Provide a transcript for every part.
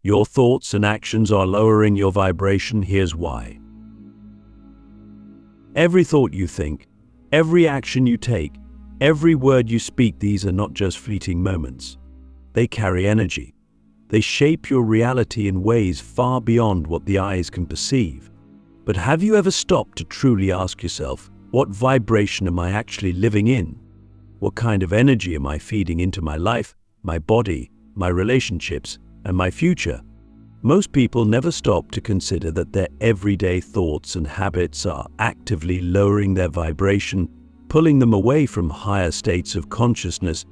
Your thoughts and actions are lowering your vibration. Here's why. Every thought you think, every action you take, every word you speak, these are not just fleeting moments. They carry energy. They shape your reality in ways far beyond what the eyes can perceive. But have you ever stopped to truly ask yourself, what vibration am I actually living in? What kind of energy am I feeding into my life, my body, my relationships, and my future? Most people never stop to consider that their everyday thoughts and habits are actively lowering their vibration, pulling them away from higher states of consciousness,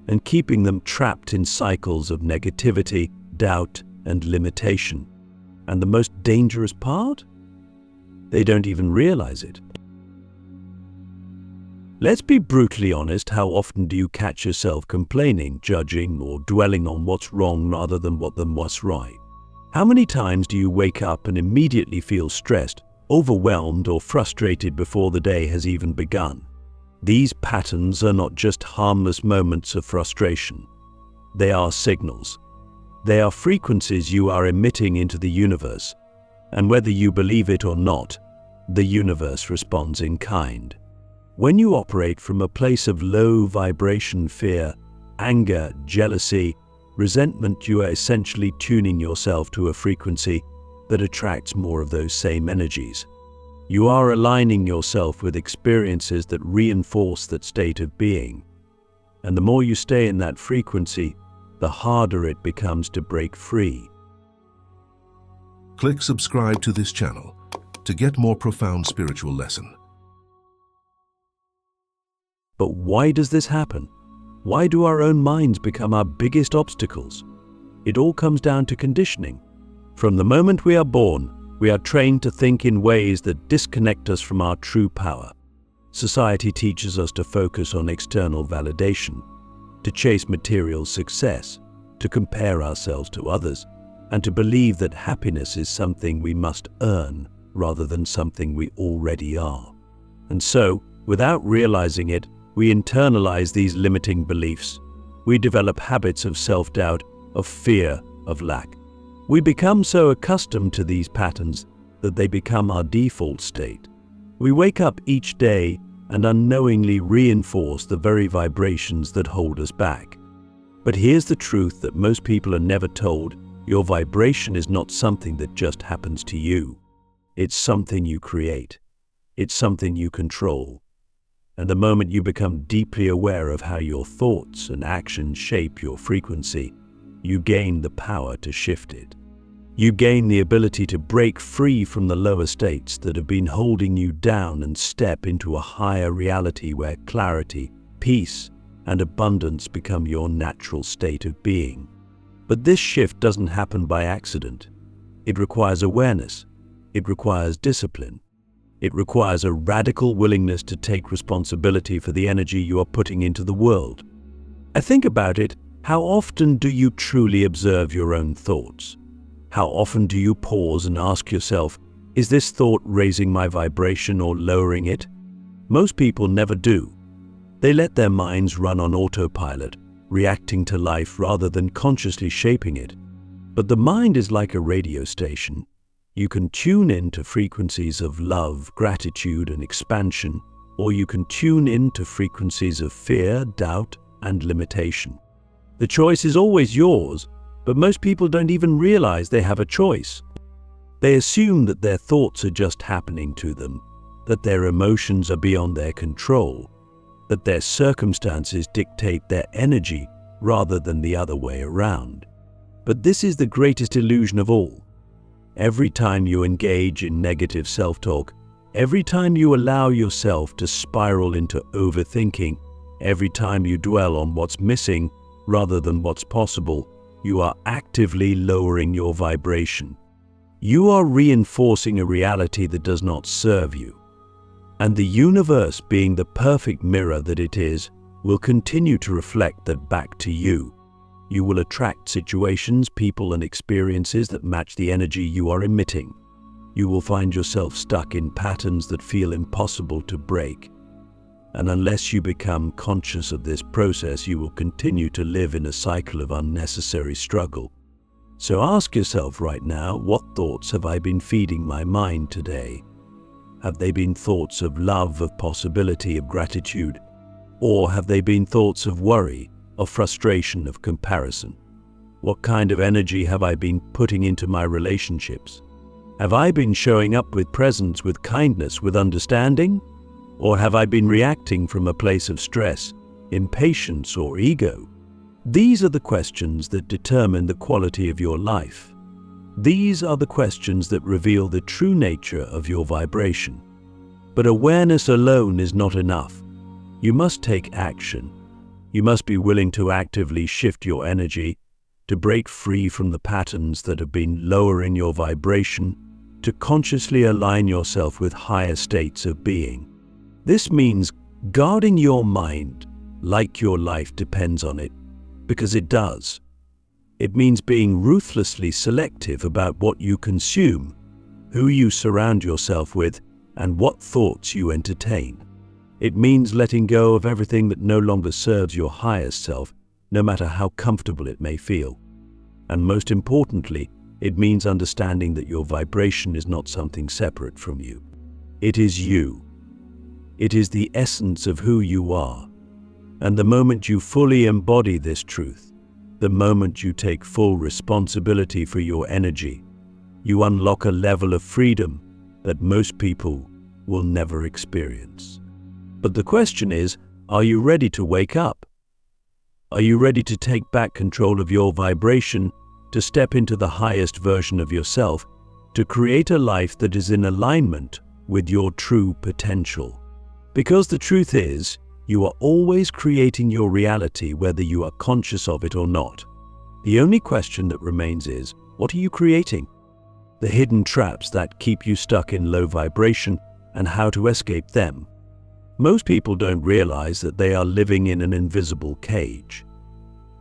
and keeping them trapped in cycles of negativity, doubt, and limitation. And the most dangerous part? They don't even realize it. Let's be brutally honest. How often do you catch yourself complaining, judging, or dwelling on what's wrong rather than what's right? How many times do you wake up and immediately feel stressed, overwhelmed, or frustrated before the day has even begun? These patterns are not just harmless moments of frustration. They are signals. They are frequencies you are emitting into the universe. And whether you believe it or not, the universe responds in kind. When you operate from a place of low vibration fear, anger, jealousy, resentment, you are essentially tuning yourself to a frequency that attracts more of those same energies. You are aligning yourself with experiences that reinforce that state of being. And the more you stay in that frequency, the harder it becomes to break free. Click subscribe to this channel to get more profound spiritual lesson. But why does this happen? Why do our own minds become our biggest obstacles? It all comes down to conditioning. From the moment we are born, we are trained to think in ways that disconnect us from our true power. Society teaches us to focus on external validation, to chase material success, to compare ourselves to others, and to believe that happiness is something we must earn rather than something we already are. And so, without realizing it, we internalize these limiting beliefs. We develop habits of self-doubt, of fear, of lack. We become so accustomed to these patterns that they become our default state. We wake up each day and unknowingly reinforce the very vibrations that hold us back. But here's the truth that most people are never told. Your vibration is not something that just happens to you. It's something you create. It's something you control. And the moment you become deeply aware of how your thoughts and actions shape your frequency, you gain the power to shift it. You gain the ability to break free from the lower states that have been holding you down and step into a higher reality where clarity, peace, and abundance become your natural state of being. But this shift doesn't happen by accident. It requires awareness. It requires discipline. It requires a radical willingness to take responsibility for the energy you are putting into the world. I think about it. How often do you truly observe your own thoughts? How often do you pause and ask yourself, is this thought raising my vibration or lowering it? Most people never do. They let their minds run on autopilot, reacting to life rather than consciously shaping it. But the mind is like a radio station. You can tune in to frequencies of love, gratitude, and expansion, or you can tune in to frequencies of fear, doubt, and limitation. The choice is always yours, but most people don't even realize they have a choice. They assume that their thoughts are just happening to them, that their emotions are beyond their control, that their circumstances dictate their energy rather than the other way around. But this is the greatest illusion of all. Every time you engage in negative self-talk, every time you allow yourself to spiral into overthinking, every time you dwell on what's missing rather than what's possible, you are actively lowering your vibration. You are reinforcing a reality that does not serve you. And the universe, being the perfect mirror that it is, will continue to reflect that back to you. You will attract situations, people, and experiences that match the energy you are emitting. You will find yourself stuck in patterns that feel impossible to break. And unless you become conscious of this process, you will continue to live in a cycle of unnecessary struggle. So ask yourself right now, what thoughts have I been feeding my mind today? Have they been thoughts of love, of possibility, of gratitude? Or have they been thoughts of worry, of frustration, of comparison? What kind of energy have I been putting into my relationships? Have I been showing up with presence, with kindness, with understanding? Or have I been reacting from a place of stress, impatience, or ego? These are the questions that determine the quality of your life. These are the questions that reveal the true nature of your vibration. But awareness alone is not enough. You must take action. You must be willing to actively shift your energy, to break free from the patterns that have been lowering your vibration, to consciously align yourself with higher states of being. This means guarding your mind like your life depends on it, because it does. It means being ruthlessly selective about what you consume, who you surround yourself with, and what thoughts you entertain. It means letting go of everything that no longer serves your highest self, no matter how comfortable it may feel. And most importantly, it means understanding that your vibration is not something separate from you. It is you. It is the essence of who you are. And the moment you fully embody this truth, the moment you take full responsibility for your energy, you unlock a level of freedom that most people will never experience. But the question is, are you ready to wake up? Are you ready to take back control of your vibration, to step into the highest version of yourself, to create a life that is in alignment with your true potential? Because the truth is, you are always creating your reality whether you are conscious of it or not. The only question that remains is, what are you creating? The hidden traps that keep you stuck in low vibration and how to escape them. Most people don't realize that they are living in an invisible cage.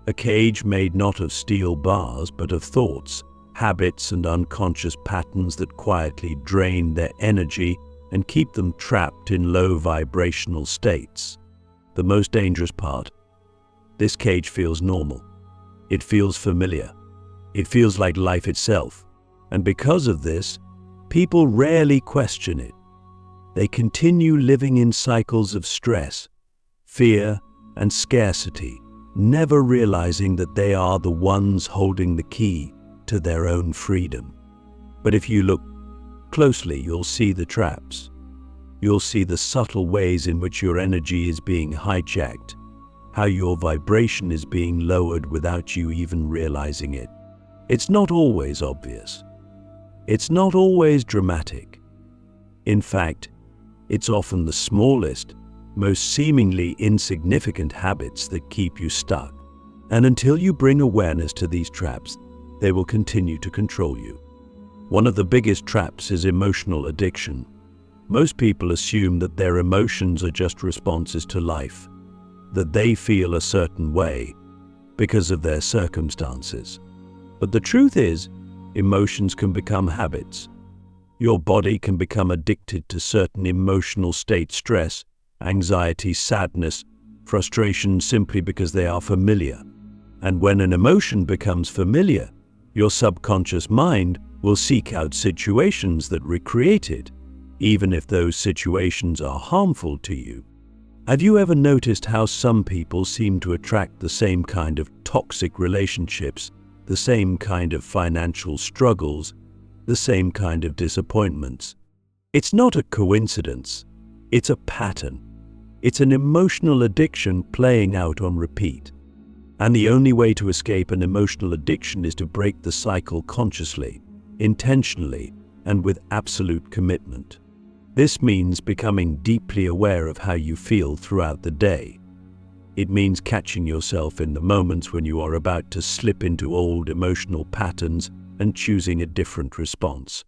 A cage made not of steel bars but of thoughts, habits, and unconscious patterns that quietly drain their energy and keep them trapped in low vibrational states. The most dangerous part: this cage feels normal. It feels familiar. It feels like life itself. And because of this, people rarely question it. They continue living in cycles of stress, fear, and scarcity, never realizing that they are the ones holding the key to their own freedom. But if you look closely, you'll see the traps. You'll see the subtle ways in which your energy is being hijacked, how your vibration is being lowered without you even realizing it. It's not always obvious. It's not always dramatic. In fact, it's often the smallest, most seemingly insignificant habits that keep you stuck. And until you bring awareness to these traps, they will continue to control you. One of the biggest traps is emotional addiction. Most people assume that their emotions are just responses to life, that they feel a certain way because of their circumstances. But the truth is, emotions can become habits. Your body can become addicted to certain emotional states: stress, anxiety, sadness, frustration, simply because they are familiar. And when an emotion becomes familiar, your subconscious mind will seek out situations that recreate it, even if those situations are harmful to you. Have you ever noticed how some people seem to attract the same kind of toxic relationships, the same kind of financial struggles, the same kind of disappointments? It's not a coincidence. It's a pattern. It's an emotional addiction playing out on repeat. And the only way to escape an emotional addiction is to break the cycle consciously, intentionally, and with absolute commitment. This means becoming deeply aware of how you feel throughout the day. It means catching yourself in the moments when you are about to slip into old emotional patterns and choosing a different response.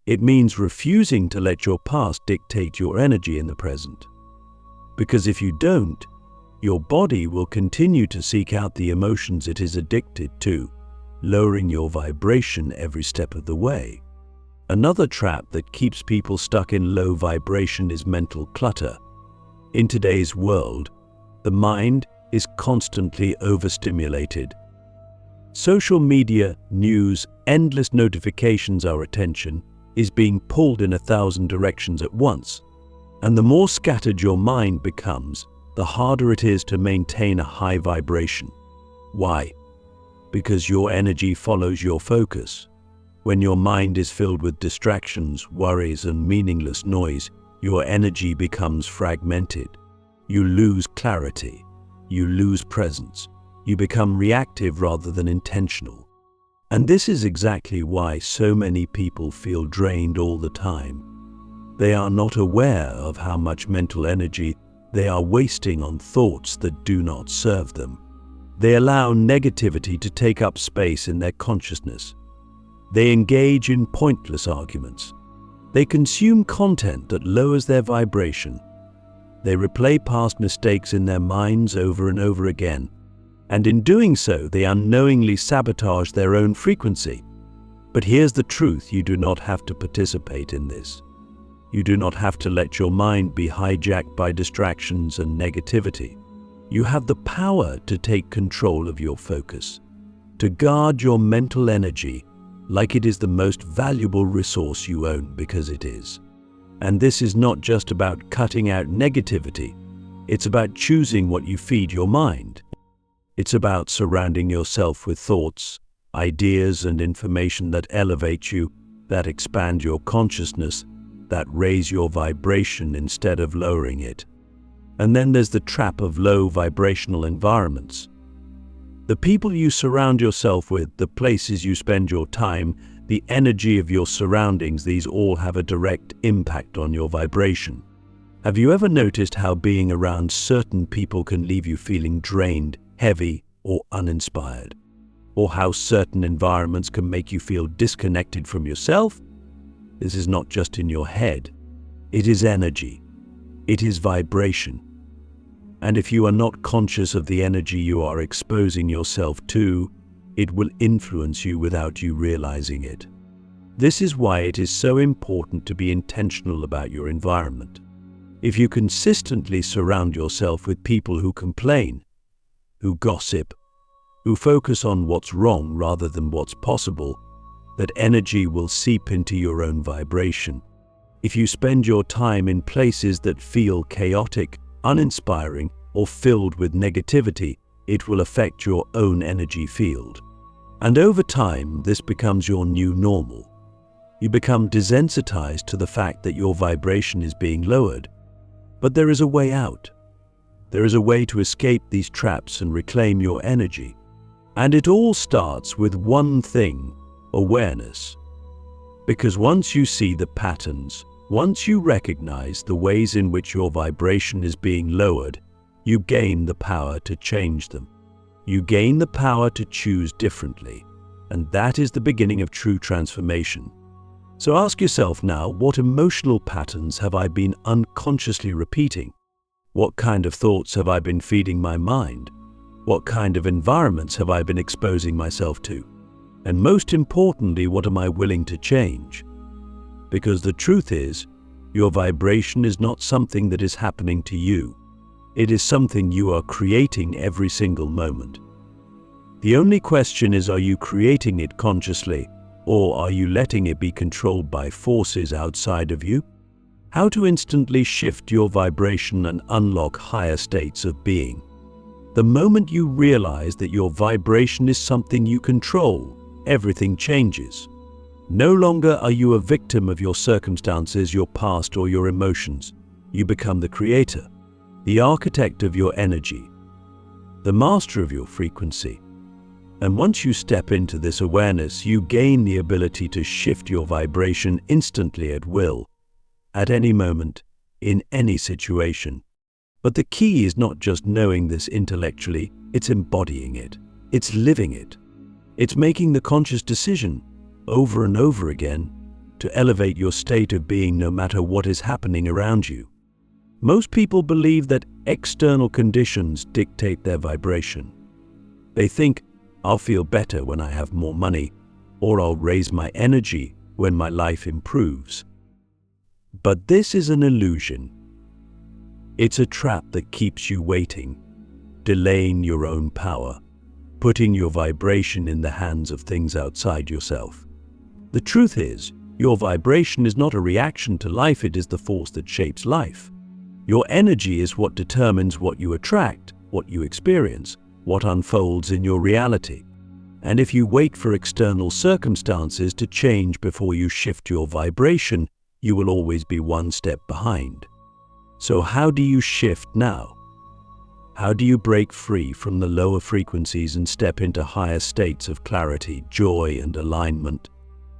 It means refusing to let your past dictate your energy in the present. Because if you don't, your body will continue to seek out the emotions it is addicted to, lowering your vibration every step of the way. Another trap that keeps people stuck in low vibration is mental clutter. In today's world, the mind is constantly overstimulated. Social media, news, endless notifications, our attention is being pulled in 1,000 directions at once. And the more scattered your mind becomes, the harder it is to maintain a high vibration. Why? Because your energy follows your focus. When your mind is filled with distractions, worries, and meaningless noise, your energy becomes fragmented. You lose clarity. You lose presence. You become reactive rather than intentional. And this is exactly why so many people feel drained all the time. They are not aware of how much mental energy they are wasting on thoughts that do not serve them. They allow negativity to take up space in their consciousness. They engage in pointless arguments. They consume content that lowers their vibration. They replay past mistakes in their minds over and over again. And in doing so, they unknowingly sabotage their own frequency. But here's the truth: you do not have to participate in this. You do not have to let your mind be hijacked by distractions and negativity. You have the power to take control of your focus, to guard your mental energy like it is the most valuable resource you own, because it is. And this is not just about cutting out negativity. It's about choosing what you feed your mind. It's about surrounding yourself with thoughts, ideas, and information that elevate you, that expand your consciousness, that raise your vibration instead of lowering it. And then there's the trap of low vibrational environments. The people you surround yourself with, the places you spend your time, the energy of your surroundings, these all have a direct impact on your vibration. Have you ever noticed how being around certain people can leave you feeling drained, heavy, or uninspired? Or how certain environments can make you feel disconnected from yourself? This is not just in your head. It is energy. It is vibration. And if you are not conscious of the energy you are exposing yourself to, it will influence you without you realizing it. This is why it is so important to be intentional about your environment. If you consistently surround yourself with people who complain, who gossip, who focus on what's wrong rather than what's possible, that energy will seep into your own vibration. If you spend your time in places that feel chaotic, uninspiring, or filled with negativity, it will affect your own energy field. And over time, this becomes your new normal. You become desensitized to the fact that your vibration is being lowered. But there is a way out. There is a way to escape these traps and reclaim your energy. And it all starts with one thing: awareness. Because once you see the patterns, once you recognize the ways in which your vibration is being lowered, you gain the power to change them. You gain the power to choose differently. And that is the beginning of true transformation. So ask yourself now, what emotional patterns have I been unconsciously repeating? What kind of thoughts have I been feeding my mind? What kind of environments have I been exposing myself to? And most importantly, what am I willing to change? Because the truth is, your vibration is not something that is happening to you. It is something you are creating every single moment. The only question is, are you creating it consciously, or are you letting it be controlled by forces outside of you? How to instantly shift your vibration and unlock higher states of being. The moment you realize that your vibration is something you control, everything changes. No longer are you a victim of your circumstances, your past, or your emotions. You become the creator, the architect of your energy, the master of your frequency. And once you step into this awareness, you gain the ability to shift your vibration instantly at will, at any moment, in any situation. But the key is not just knowing this intellectually, it's embodying it. It's living it. It's making the conscious decision, over and over again, to elevate your state of being no matter what is happening around you. Most people believe that external conditions dictate their vibration. They think, I'll feel better when I have more money, or I'll raise my energy when my life improves. But this is an illusion. It's a trap that keeps you waiting, delaying your own power. putting your vibration in the hands of things outside yourself. The truth is, your vibration is not a reaction to life, it is the force that shapes life. Your energy is what determines what you attract, what you experience, what unfolds in your reality. And if you wait for external circumstances to change before you shift your vibration, you will always be one step behind. So how do you shift now? How do you break free from the lower frequencies and step into higher states of clarity, joy, and alignment?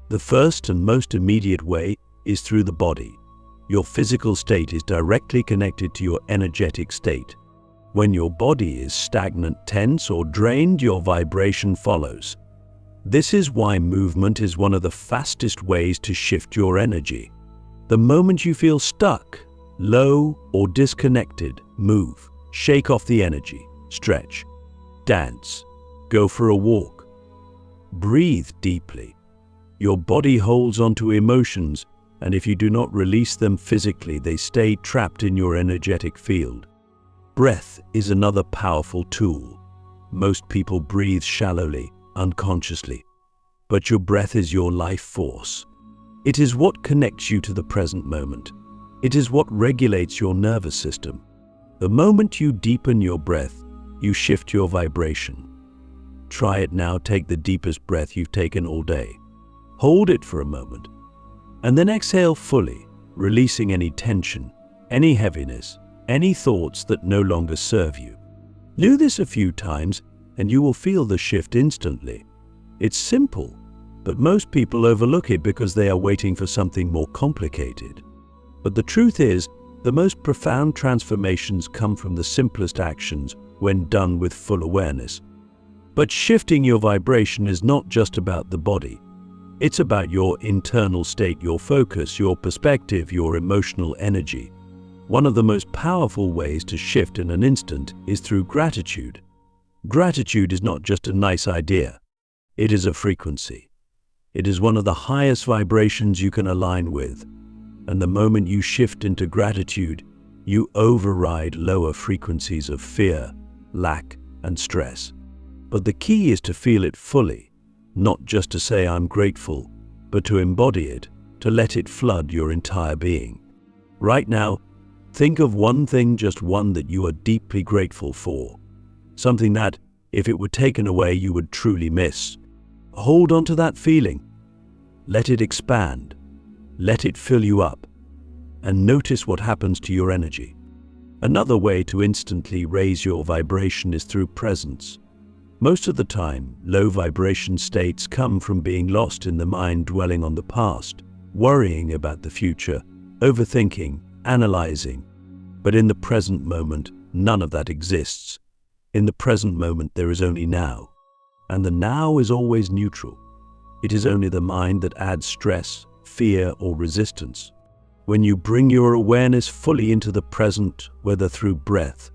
The first and most immediate way is through the body. Your physical state is directly connected to your energetic state. When your body is stagnant, tense, or drained, your vibration follows. This is why movement is one of the fastest ways to shift your energy. The moment you feel stuck, low, or disconnected, move. Shake off the energy, stretch, dance, go for a walk. Breathe deeply. Your body holds onto emotions, and if you do not release them physically, they stay trapped in your energetic field. Breath is another powerful tool. Most people breathe shallowly, unconsciously, but your breath is your life force. It is what connects you to the present moment. It is what regulates your nervous system. The moment you deepen your breath, you shift your vibration. Try it now. Take the deepest breath you've taken all day. Hold it for a moment, and then exhale fully, releasing any tension, any heaviness, any thoughts that no longer serve you. Do this a few times, and you will feel the shift instantly. It's simple, but most people overlook it because they are waiting for something more complicated. But the truth is, the most profound transformations come from the simplest actions when done with full awareness. But shifting your vibration is not just about the body. It's about your internal state, your focus, your perspective, your emotional energy. One of the most powerful ways to shift in an instant is through gratitude. Gratitude is not just a nice idea. It is a frequency. It is one of the highest vibrations you can align with. And the moment you shift into gratitude, you override lower frequencies of fear, lack, and stress. But the key is to feel it fully, not just to say I'm grateful, but to embody it, to let it flood your entire being. Right now, think of one thing, just one, that you are deeply grateful for. Something that, if it were taken away, you would truly miss. Hold on to that feeling. Let it expand. Let it fill you up, and notice what happens to your energy. Another way to instantly raise your vibration is through presence. Most of the time, low vibration states come from being lost in the mind, dwelling on the past, worrying about the future, overthinking, analyzing. But in the present moment, none of that exists. In the present moment, there is only now. And the now is always neutral. It is only the mind that adds stress, fear, or resistance. When you bring your awareness fully into the present, whether through breath,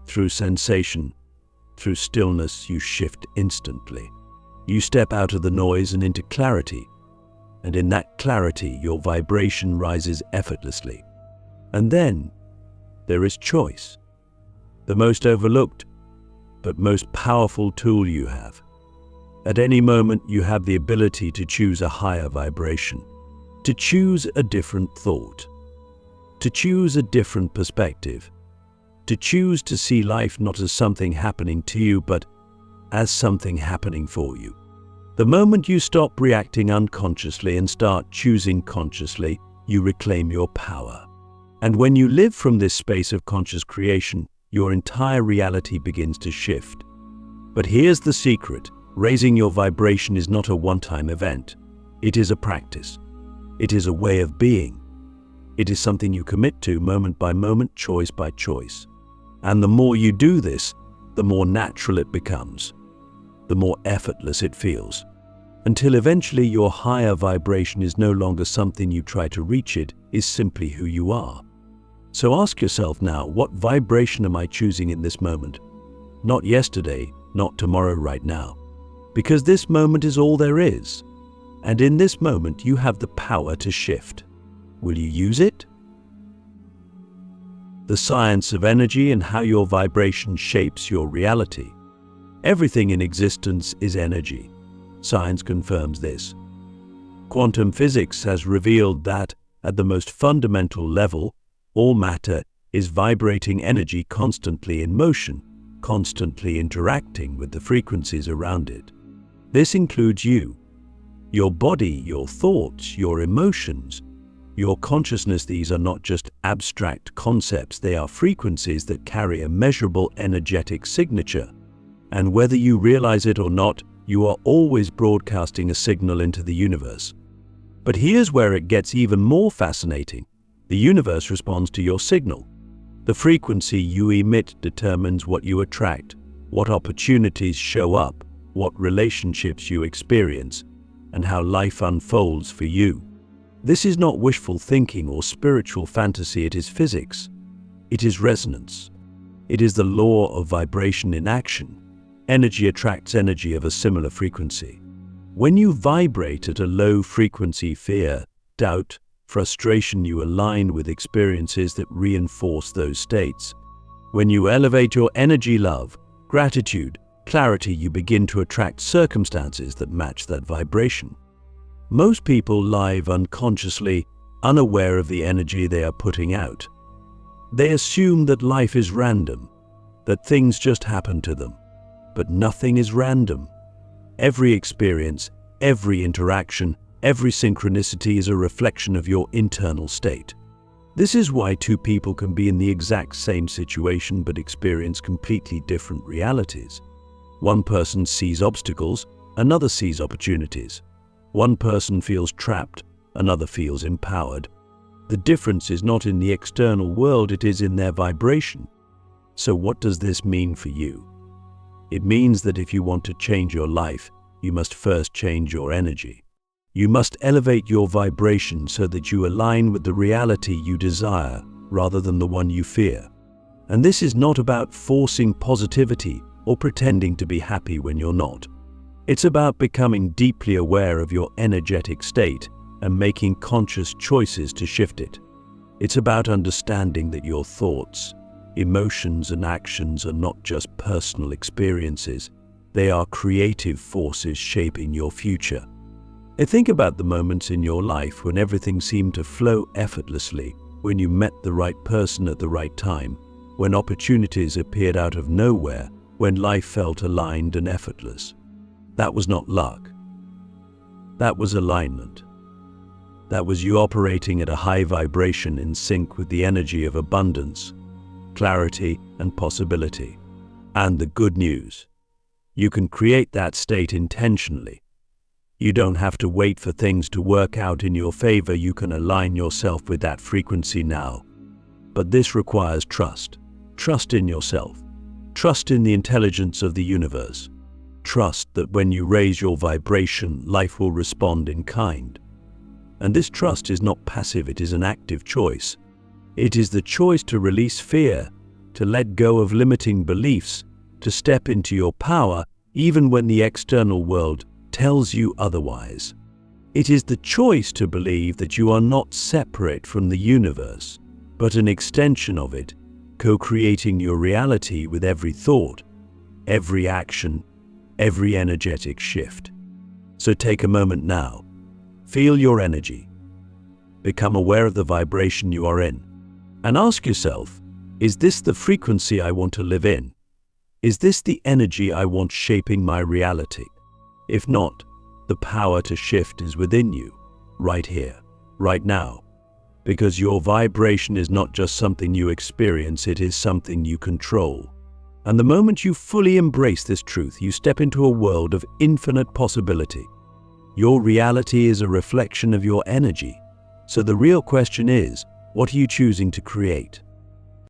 through sensation, through stillness, you shift instantly. You step out of the noise and into clarity, and in that clarity, your vibration rises effortlessly. And then, there is choice, the most overlooked, but most powerful tool you have. At any moment, you have the ability to choose a higher vibration, to choose a different thought, to choose a different perspective, to choose to see life not as something happening to you, but as something happening for you. The moment you stop reacting unconsciously and start choosing consciously, you reclaim your power. And when you live from this space of conscious creation, your entire reality begins to shift. But here's the secret. Raising your vibration is not a one-time event. It is a practice. It is a way of being. It is something you commit to moment by moment, choice by choice. And the more you do this, the more natural it becomes, the more effortless it feels, until eventually your higher vibration is no longer something you try to reach, it is simply who you are. So ask yourself now, what vibration am I choosing in this moment? Not yesterday, not tomorrow, right now. Because this moment is all there is. And in this moment, you have the power to shift. Will you use it? The science of energy and how your vibration shapes your reality. Everything in existence is energy. Science confirms this. Quantum physics has revealed that, at the most fundamental level, all matter is vibrating energy constantly in motion, constantly interacting with the frequencies around it. This includes you, your body, your thoughts, your emotions, your consciousness. These are not just abstract concepts, they are frequencies that carry a measurable energetic signature. And whether you realize it or not, you are always broadcasting a signal into the universe. But here's where it gets even more fascinating. The universe responds to your signal. The frequency you emit determines what you attract, what opportunities show up, what relationships you experience, and how life unfolds for you. This is not wishful thinking or spiritual fantasy, it is physics. It is resonance. It is the law of vibration in action. Energy attracts energy of a similar frequency. When you vibrate at a low frequency, fear, doubt, frustration, you align with experiences that reinforce those states. When you elevate your energy, love, gratitude, clarity, you begin to attract circumstances that match that vibration. Most people live unconsciously, unaware of the energy they are putting out. They assume that life is random, that things just happen to them. But nothing is random. Every experience, every interaction, every synchronicity is a reflection of your internal state. This is why two people can be in the exact same situation but experience completely different realities. One person sees obstacles, another sees opportunities. One person feels trapped, another feels empowered. The difference is not in the external world, it is in their vibration. So what does this mean for you? It means that if you want to change your life, you must first change your energy. You must elevate your vibration so that you align with the reality you desire rather than the one you fear. And this is not about forcing positivity or pretending to be happy when you're not. It's about becoming deeply aware of your energetic state and making conscious choices to shift it. It's about understanding that your thoughts, emotions and actions are not just personal experiences, they are creative forces shaping your future. I think about the moments in your life when everything seemed to flow effortlessly, when you met the right person at the right time, when opportunities appeared out of nowhere, when life felt aligned and effortless. That was not luck. That was alignment. That was you operating at a high vibration in sync with the energy of abundance, clarity, and possibility. And the good news, you can create that state intentionally. You don't have to wait for things to work out in your favor, you can align yourself with that frequency now. But this requires trust. Trust in yourself. Trust in the intelligence of the universe. Trust that when you raise your vibration, life will respond in kind. And this trust is not passive, it is an active choice. It is the choice to release fear, to let go of limiting beliefs, to step into your power even when the external world tells you otherwise. It is the choice to believe that you are not separate from the universe, but an extension of it, co-creating your reality with every thought, every action, every energetic shift. So take a moment now. Feel your energy. Become aware of the vibration you are in. And ask yourself, is this the frequency I want to live in? Is this the energy I want shaping my reality? If not, the power to shift is within you, right here, right now. Because your vibration is not just something you experience, it is something you control. And the moment you fully embrace this truth, you step into a world of infinite possibility. Your reality is a reflection of your energy. So the real question is, what are you choosing to create?